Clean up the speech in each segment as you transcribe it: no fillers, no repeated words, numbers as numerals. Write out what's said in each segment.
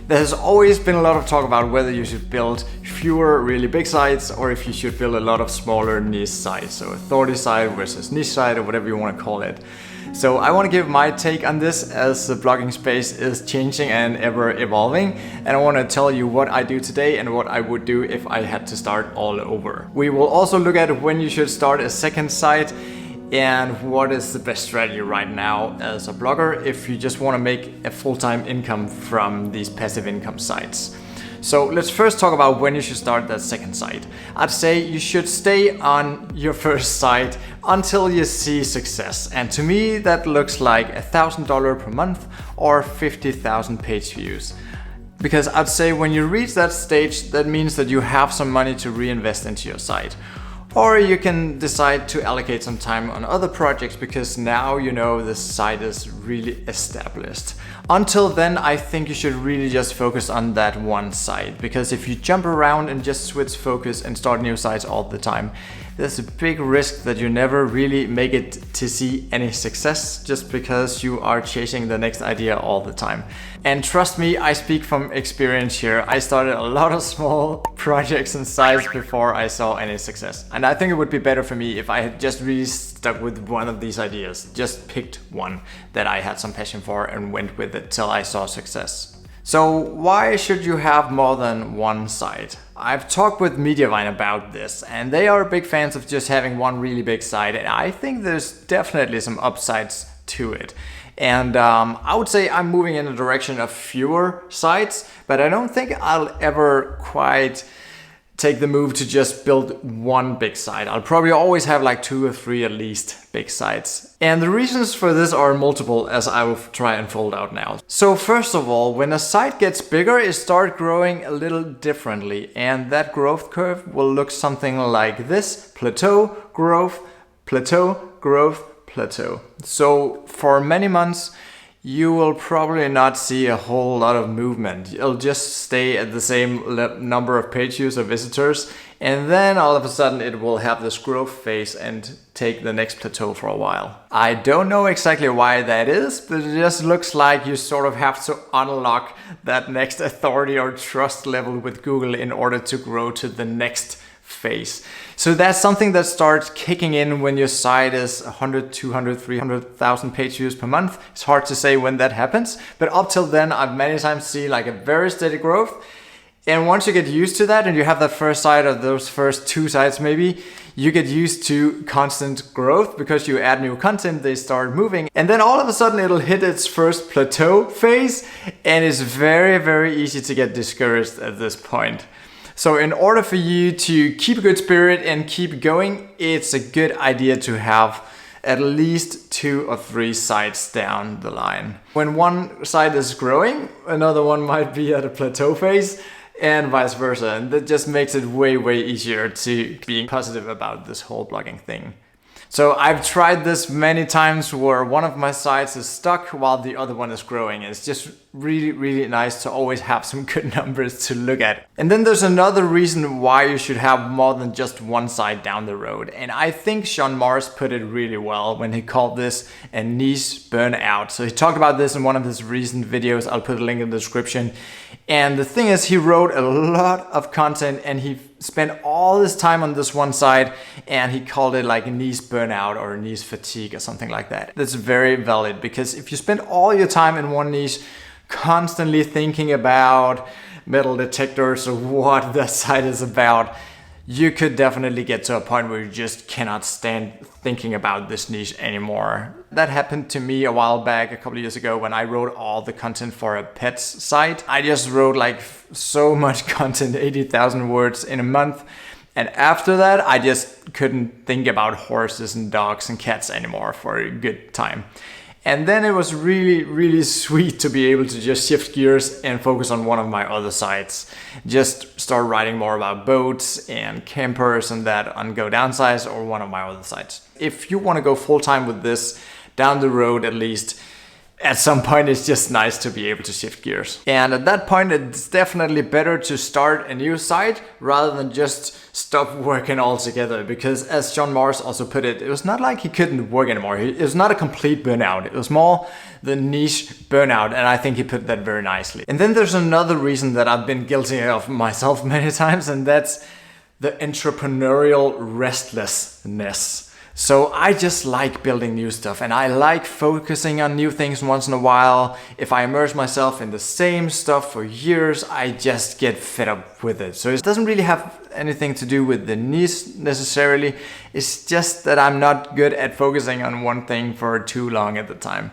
There's always been a lot of talk about whether you should build fewer really big sites or if you should build a lot of smaller niche sites. So authority site versus niche site or whatever you want to call it. So I want to give my take on this as the blogging space is changing and ever evolving. And I want to tell you what I do today and what I would do if I had to start all over. We will also look at when you should start a second site and what is the best strategy right now as a blogger if you just want to make a full-time income from these passive income sites. So let's first talk about when you should start that second site. I'd say you should stay on your first site until you see success. And to me, that looks like $1,000 per month or 50,000 page views. Because I'd say when you reach that stage, that means that you have some money to reinvest into your site. Or you can decide to allocate some time on other projects because now you know the site is really established. Until then, I think you should really just focus on that one site, because if you jump around and just switch focus and start new sites all the time, there's a big risk that you never really make it to see any success just because you are chasing the next idea all the time. And trust me, I speak from experience here. I started a lot of small projects and sites before I saw any success. And I think it would be better for me if I had just really stuck with one of these ideas, just picked one that I had some passion for and went with it till I saw success. So why should you have more than one site? I've talked with Mediavine about this and they are big fans of just having one really big site, and I think there's definitely some upsides to it. And I would say I'm moving in the direction of fewer sites, but I don't think I'll ever quite take the move to just build one big site. I'll probably always have like 2 or 3 at least big sites. And the reasons for this are multiple, as I will try and fold out now. So first of all, when a site gets bigger, it starts growing a little differently. And that growth curve will look something like this: plateau, growth, plateau, growth, plateau. So for many months, you will probably not see a whole lot of movement. It'll just stay at the same number of page views or visitors, and then all of a sudden it will have this growth phase and take the next plateau for a while. I don't know exactly why that is, but it just looks like you sort of have to unlock that next authority or trust level with Google in order to grow to the next phase. So that's something that starts kicking in when your site is 100, 200, 300,000 page views per month. It's hard to say when that happens, but up till then I've many times seen like a very steady growth. And once you get used to that and you have that first site or those first 2 sites maybe, you get used to constant growth because you add new content, they start moving. And then all of a sudden it'll hit its first plateau phase, and it's very, very easy to get discouraged at this point. So in order for you to keep a good spirit and keep going, it's a good idea to have at least 2 or 3 sites down the line. When one site is growing, another one might be at a plateau phase, and vice versa. And that just makes it way, way easier to be positive about this whole blogging thing. So I've tried this many times where one of my sites is stuck while the other one is growing. It's just really, really nice to always have some good numbers to look at. And then there's another reason why you should have more than just one site down the road. And I think Sean Morris put it really well when he called this a niche burnout. So he talked about this in one of his recent videos. I'll put a link in the description. And the thing is, he wrote a lot of content and he spent all this time on this one site, and he called it like a niche burnout or a niche fatigue or something like that. That's very valid, because if you spend all your time in one niche, constantly thinking about metal detectors or what that site is about, you could definitely get to a point where you just cannot stand thinking about this niche anymore. That happened to me a while back, a couple of years ago, when I wrote all the content for a pets site. I just wrote like so much content, 80,000 words in a month. And after that, I just couldn't think about horses and dogs and cats anymore for a good time. And then it was really, really sweet to be able to just shift gears and focus on one of my other sites. Just start writing more about boats and campers and that on Go Downsize or one of my other sites. If you want to go full time with this, down the road at least, at some point it's just nice to be able to shift gears. And at that point, it's definitely better to start a new site rather than just stop working altogether. Because as John Morris also put it, it was not like he couldn't work anymore. It was not a complete burnout. It was more the niche burnout. And I think he put that very nicely. And then there's another reason that I've been guilty of myself many times, and that's the entrepreneurial restlessness. So I just like building new stuff, and I like focusing on new things once in a while. If I immerse myself in the same stuff for years, I just get fed up with it. So it doesn't really have anything to do with the niche necessarily. It's just that I'm not good at focusing on one thing for too long at the time.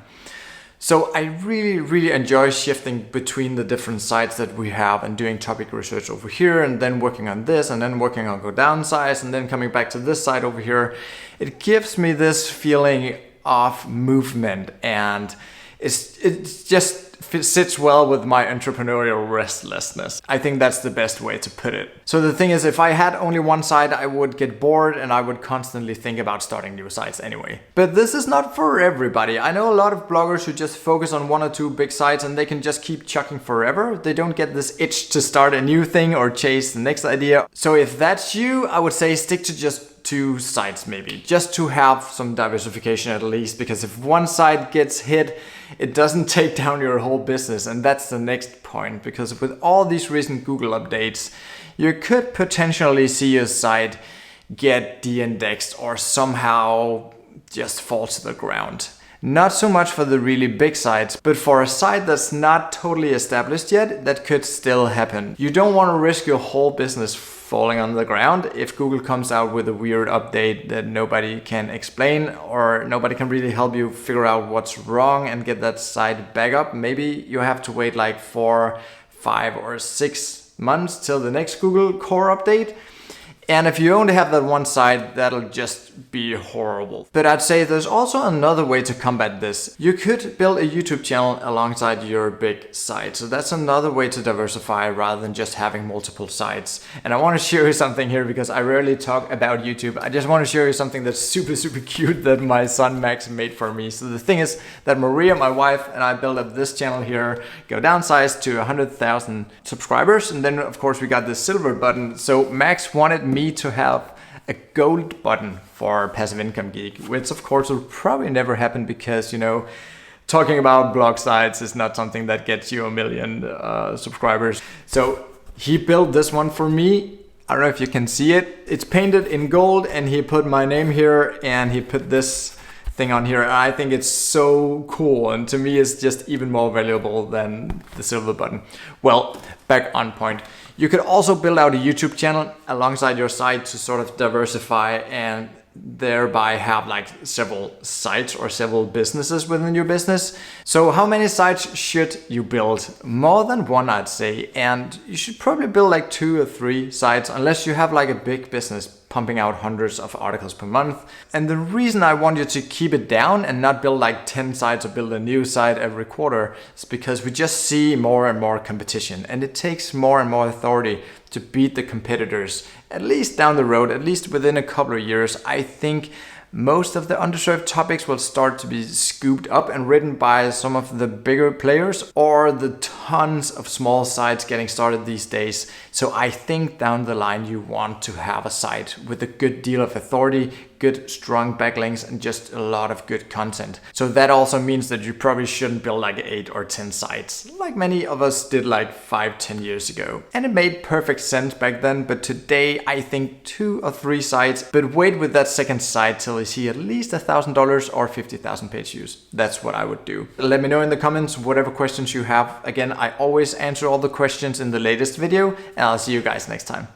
So I really enjoy shifting between the different sites that we have and doing topic research over here, and then working on this, and then working on go down sites, and then coming back to this site over here. It gives me this feeling of movement, and it just sits well with my entrepreneurial restlessness. I think that's the best way to put it. So the thing is, if I had only one site, I would get bored and I would constantly think about starting new sites anyway. But this is not for everybody. I know a lot of bloggers who just focus on one or two big sites and they can just keep chucking forever. They don't get this itch to start a new thing or chase the next idea. So if that's you, I would say stick to just 2 sites maybe, just to have some diversification at least, because if one site gets hit, it doesn't take down your whole business. And that's the next point, because with all these recent Google updates, you could potentially see your site get de-indexed or somehow just fall to the ground. Not so much for the really big sites, but for a site that's not totally established yet, that could still happen. You don't want to risk your whole business falling on the ground if Google comes out with a weird update that nobody can explain, or nobody can really help you figure out what's wrong and get that site back up. Maybe you have to wait like 4, 5 or 6 months till the next Google core update. And if you only have that one site, that'll just be horrible. But I'd say there's also another way to combat this. You could build a YouTube channel alongside your big site. So that's another way to diversify rather than just having multiple sites. And I want to show you something here because I rarely talk about YouTube. I just want to show you something that's super cute that my son Max made for me. So the thing is that Maria, my wife, and I built up this channel here, go downsize to 100,000 subscribers. And then of course we got this silver button. So Max wanted me to have a gold button for Passive Income Geek, which of course will probably never happen because, you know, talking about blog sites is not something that gets you 1 million subscribers. So he built this one for me. I don't know if you can see it. It's painted in gold and he put my name here and he put this thing on here. And I think it's so cool, and to me it's just even more valuable than the silver button. Well, back on point. You could also build out a YouTube channel alongside your site to sort of diversify and thereby have like several sites or several businesses within your business. So how many sites should you build? More than one, I'd say. And you should probably build like 2 or 3 sites unless you have like a big business pumping out hundreds of articles per month. And the reason I want you to keep it down and not build like 10 sites or build a new site every quarter is because we just see more and more competition, and it takes more and more authority to beat the competitors, at least down the road, at least within a couple of years. I think most of the underserved topics will start to be scooped up and written by some of the bigger players or the tons of small sites getting started these days. So I think down the line you want to have a site with a good deal of authority, good strong backlinks, and just a lot of good content. So that also means that you probably shouldn't build like 8 or 10 sites like many of us did like 5-10 years ago. And it made perfect sense back then, but today I think 2 or 3 sites, but wait with that second site till you see at least $1,000 or 50,000 page views. That's what I would do. Let me know in the comments whatever questions you have. Again, I always answer all the questions in the latest video, and I'll see you guys next time.